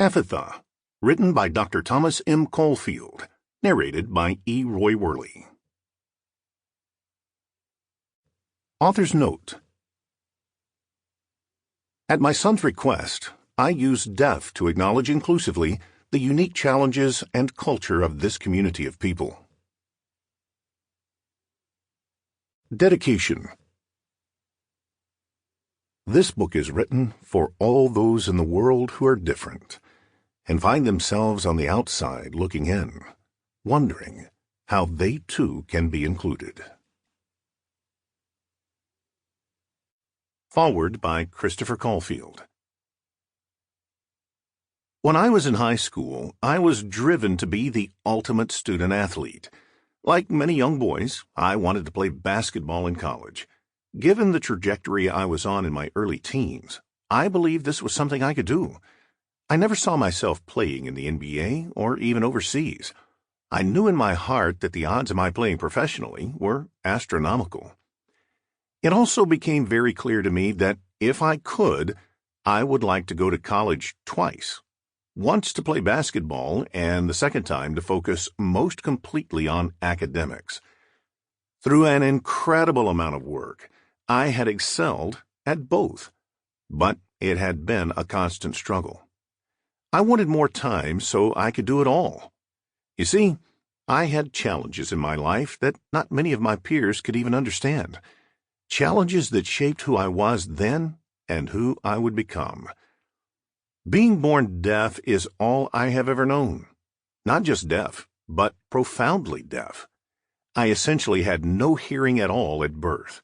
Ephphatha, written by Dr. Thomas M. Caulfield, narrated by E. Roy Worley. Author's Note: At my son's request, I used deaf to acknowledge inclusively the unique challenges and culture of this community of people. Dedication. This book is written for all those in the world who are different and find themselves on the outside looking in, wondering how they too can be included. Foreword by Christopher Caulfield. When I was in high school, I was driven to be the ultimate student athlete. Like many young boys, I wanted to play basketball in college. Given the trajectory I was on in my early teens, I believed this was something I could do. I never saw myself playing in the NBA or even overseas. I knew in my heart that the odds of my playing professionally were astronomical. It also became very clear to me that if I could, I would like to go to college twice. Once to play basketball and the second time to focus most completely on academics. Through an incredible amount of work, I had excelled at both, but it had been a constant struggle. I wanted more time so I could do it all. You see, I had challenges in my life that not many of my peers could even understand. Challenges that shaped who I was then and who I would become. Being born deaf is all I have ever known. Not just deaf, but profoundly deaf. I essentially had no hearing at all at birth.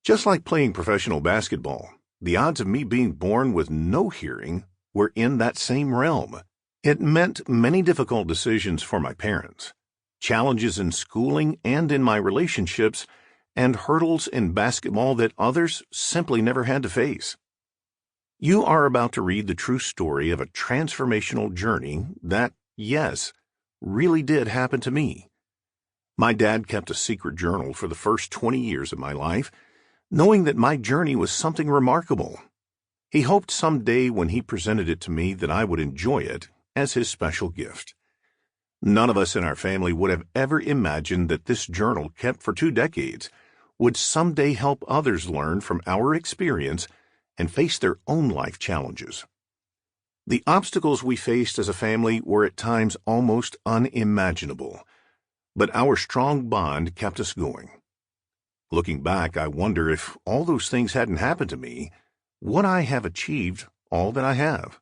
Just like playing professional basketball, the odds of me being born with no hearing were in that same realm. It meant many difficult decisions for my parents, challenges in schooling and in my relationships, and hurdles in basketball that others simply never had to face. You are about to read the true story of a transformational journey that, yes, really did happen to me. My dad kept a secret journal for the first 20 years of my life, knowing that my journey was something remarkable. He hoped someday when he presented it to me that I would enjoy it as his special gift. None of us in our family would have ever imagined that this journal, kept for 2 decades, would someday help others learn from our experience and face their own life challenges. The obstacles we faced as a family were at times almost unimaginable, but our strong bond kept us going. Looking back, I wonder if all those things hadn't happened to me, would I have achieved all that I have?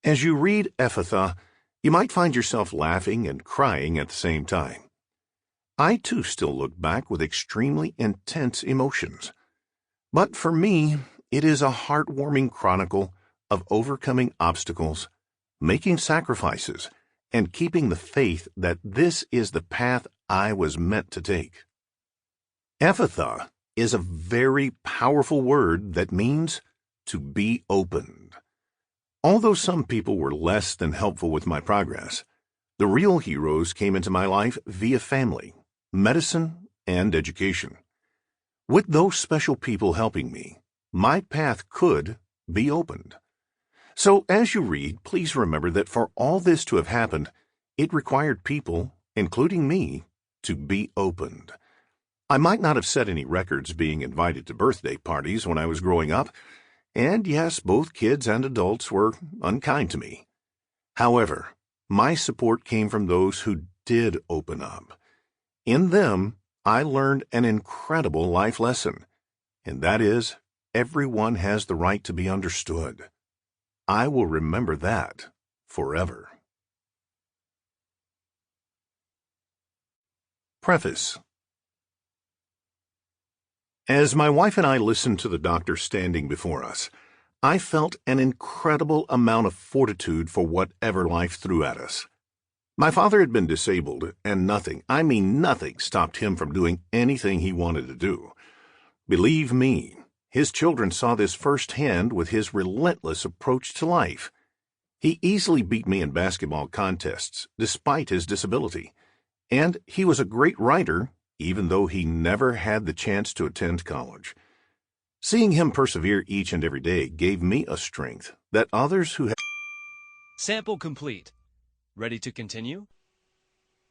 As you read Ephphatha, you might find yourself laughing and crying at the same time. I too still look back with extremely intense emotions. But for me, it is a heartwarming chronicle of overcoming obstacles, making sacrifices, and keeping the faith that this is the path I was meant to take. Ephphatha is a very powerful word that means to be opened. Although some people were less than helpful with my progress, the real heroes came into my life via family, medicine, and education. With those special people helping me, my path could be opened. So as you read, please remember that for all this to have happened, it required people, including me, to be opened. I might not have set any records being invited to birthday parties when I was growing up, and yes, both kids and adults were unkind to me. However, my support came from those who did open up. In them, I learned an incredible life lesson, and that is, everyone has the right to be understood. I will remember that forever. Preface. As my wife and I listened to the doctor standing before us, I felt an incredible amount of fortitude for whatever life threw at us. My father had been disabled, and nothing, I mean nothing, stopped him from doing anything he wanted to do. Believe me, his children saw this firsthand with his relentless approach to life. He easily beat me in basketball contests, despite his disability, and he was a great writer, even though he never had the chance to attend college. Seeing him persevere each and every day gave me a strength that others who had Sample complete. Ready to continue?